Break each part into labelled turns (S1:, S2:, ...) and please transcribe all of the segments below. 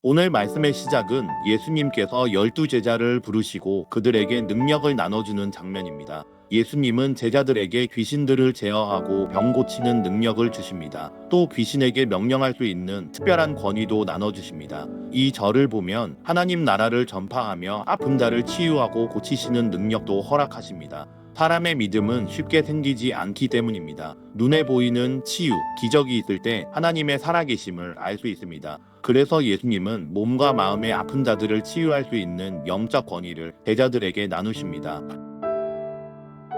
S1: 오늘 말씀의 시작은 예수님께서 12제자를 부르시고 그들에게 능력을 나눠주는 장면입니다. 예수님은 제자들에게 귀신들을 제어하고 병 고치는 능력을 주십니다. 또 귀신에게 명령할 수 있는 특별한 권위도 나눠주십니다. 이 절을 보면 하나님 나라를 전파하며 아픈 자를 치유하고 고치시는 능력도 허락하십니다. 사람의 믿음은 쉽게 생기지 않기 때문입니다. 눈에 보이는 치유, 기적이 있을 때 하나님의 살아계심을 알 수 있습니다. 그래서 예수님은 몸과 마음의 아픈 자들을 치유할 수 있는 영적 권위를 제자들에게 나누십니다.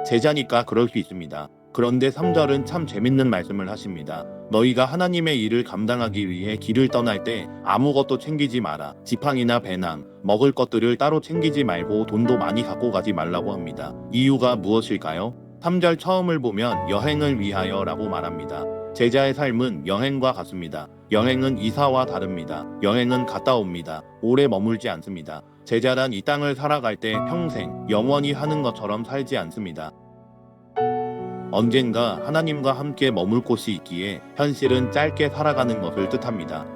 S1: 제자니까 그럴 수 있습니다. 그런데 3절은 참 재밌는 말씀을 하십니다. 너희가 하나님의 일을 감당하기 위해 길을 떠날 때 아무것도 챙기지 마라. 지팡이나 배낭, 먹을 것들을 따로 챙기지 말고 돈도 많이 갖고 가지 말라고 합니다. 이유가 무엇일까요? 3절 처음을 보면 여행을 위하여 라고 말합니다. 제자의 삶은 여행과 같습니다. 여행은 이사와 다릅니다. 여행은 갔다 옵니다. 오래 머물지 않습니다. 제자란 이 땅을 살아갈 때 평생 영원히 하는 것처럼 살지 않습니다. 언젠가 하나님과 함께 머물 곳이 있기에 현실은 짧게 살아가는 것을 뜻합니다.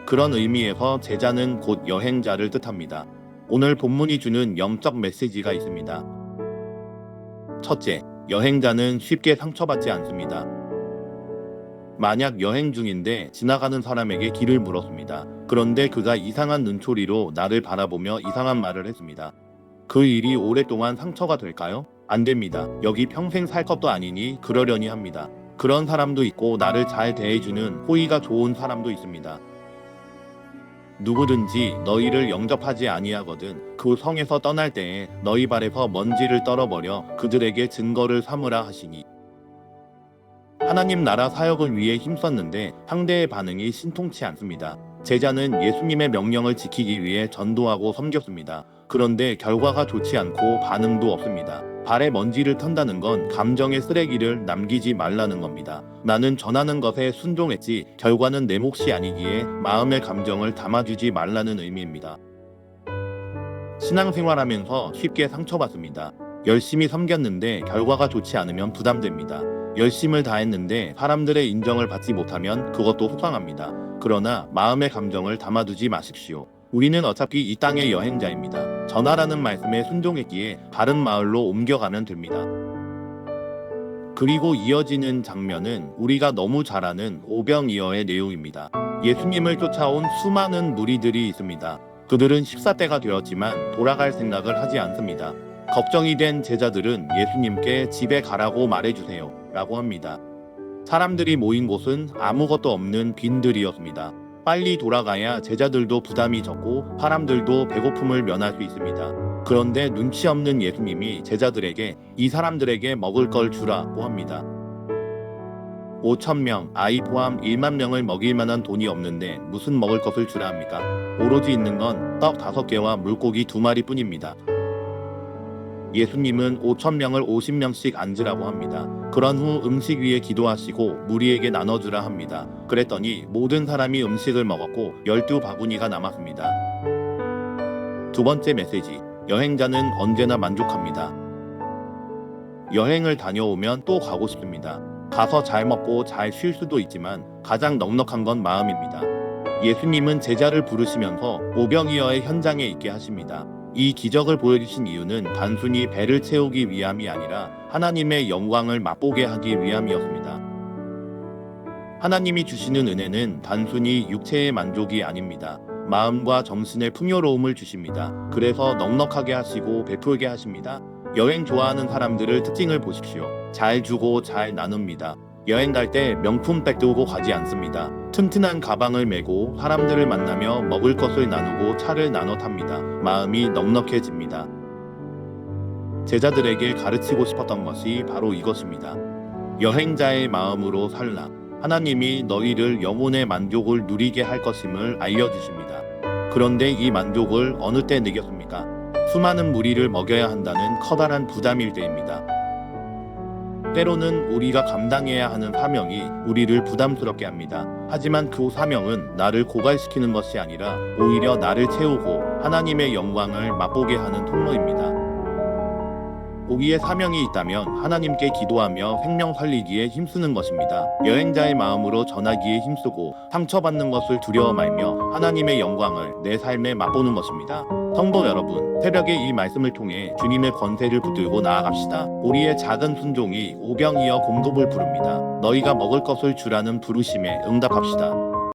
S1: 그런 의미에서 제자는 곧 여행자를 뜻합니다. 오늘 본문이 주는 영적 메시지가 있습니다. 첫째, 여행자는 쉽게 상처받지 않습니다. 만약 여행 중인데 지나가는 사람에게 길을 물었습니다. 그런데 그가 이상한 눈초리로 나를 바라보며 이상한 말을 했습니다. 그 일이 오랫동안 상처가 될까요? 안 됩니다. 여기 평생 살 것도 아니니 그러려니 합니다. 그런 사람도 있고 나를 잘 대해주는 호의가 좋은 사람도 있습니다. 누구든지 너희를 영접하지 아니하거든 그 성에서 떠날 때에 너희 발에서 먼지를 떨어버려 그들에게 증거를 삼으라 하시니. 하나님 나라 사역을 위해 힘썼는데 상대의 반응이 신통치 않습니다. 제자는 예수님의 명령을 지키기 위해 전도하고 섬겼습니다. 그런데 결과가 좋지 않고 반응도 없습니다. 발에 먼지를 턴다는 건 감정의 쓰레기를 남기지 말라는 겁니다. 나는 전하는 것에 순종했지 결과는 내 몫이 아니기에 마음의 감정을 담아주지 말라는 의미입니다. 신앙생활하면서 쉽게 상처받습니다. 열심히 섬겼는데 결과가 좋지 않으면 부담됩니다. 열심을 다했는데 사람들의 인정을 받지 못하면 그것도 속상합니다. 그러나 마음의 감정을 담아두지 마십시오. 우리는 어차피 이 땅의 여행자입니다. 전하라는 말씀에 순종했기에 다른 마을로 옮겨가면 됩니다. 그리고 이어지는 장면은 우리가 너무 잘 아는 오병이어의 내용입니다. 예수님을 쫓아온 수많은 무리들이 있습니다. 그들은 식사 때가 되었지만 돌아갈 생각을 하지 않습니다. 걱정이 된 제자들은 예수님께 집에 가라고 말해주세요 라고 합니다. 사람들이 모인 곳은 아무것도 없는 빈들이었습니다. 빨리 돌아가야 제자들도 부담이 적고 사람들도 배고픔을 면할 수 있습니다. 그런데 눈치 없는 예수님이 제자들에게 이 사람들에게 먹을 걸 주라고 합니다. 5,000명, 아이 포함 1만 명을 먹일 만한 돈이 없는데 무슨 먹을 것을 주라 합니까? 오로지 있는 건 떡 5개와 물고기 2마리 뿐입니다. 예수님은 5,000명을 50명씩 앉으라고 합니다. 그런 후 음식 위에 기도하시고 무리에게 나눠주라 합니다. 그랬더니 모든 사람이 음식을 먹었고 12바구니가 남았습니다. 두 번째 메시지, 여행자는 언제나 만족합니다. 여행을 다녀오면 또 가고 싶습니다. 가서 잘 먹고 잘 쉴 수도 있지만 가장 넉넉한 건 마음입니다. 예수님은 제자를 부르시면서 오병이어의 현장에 있게 하십니다. 이 기적을 보여주신 이유는 단순히 배를 채우기 위함이 아니라 하나님의 영광을 맛보게 하기 위함이었습니다. 하나님이 주시는 은혜는 단순히 육체의 만족이 아닙니다. 마음과 정신의 풍요로움을 주십니다. 그래서 넉넉하게 하시고 베풀게 하십니다. 여행 좋아하는 사람들을 특징을 보십시오. 잘 주고 잘 나눕니다. 여행 갈 때 명품백 들고 가지 않습니다. 튼튼한 가방을 메고 사람들을 만나며 먹을 것을 나누고 차를 나눠 탑니다. 마음이 넉넉해집니다. 제자들에게 가르치고 싶었던 것이 바로 이것입니다. 여행자의 마음으로 살라. 하나님이 너희를 영혼의 만족을 누리게 할 것임을 알려주십니다. 그런데 이 만족을 어느 때 느꼈습니까? 수많은 무리를 먹여야 한다는 커다란 부담일 때입니다. 때로는 우리가 감당해야 하는 사명이 우리를 부담스럽게 합니다. 하지만 그 사명은 나를 고갈시키는 것이 아니라 오히려 나를 채우고 하나님의 영광을 맛보게 하는 통로입니다. 우리의 사명이 있다면 하나님께 기도하며 생명 살리기에 힘쓰는 것입니다. 여행자의 마음으로 전하기에 힘쓰고 상처받는 것을 두려워 말며 하나님의 영광을 내 삶에 맛보는 것입니다. 성도 여러분, 새벽에 이 말씀을 통해 주님의 권세를 붙들고 나아갑시다. 우리의 작은 순종이 오병이어 공급을 부릅니다. 너희가 먹을 것을 주라는 부르심에 응답합시다.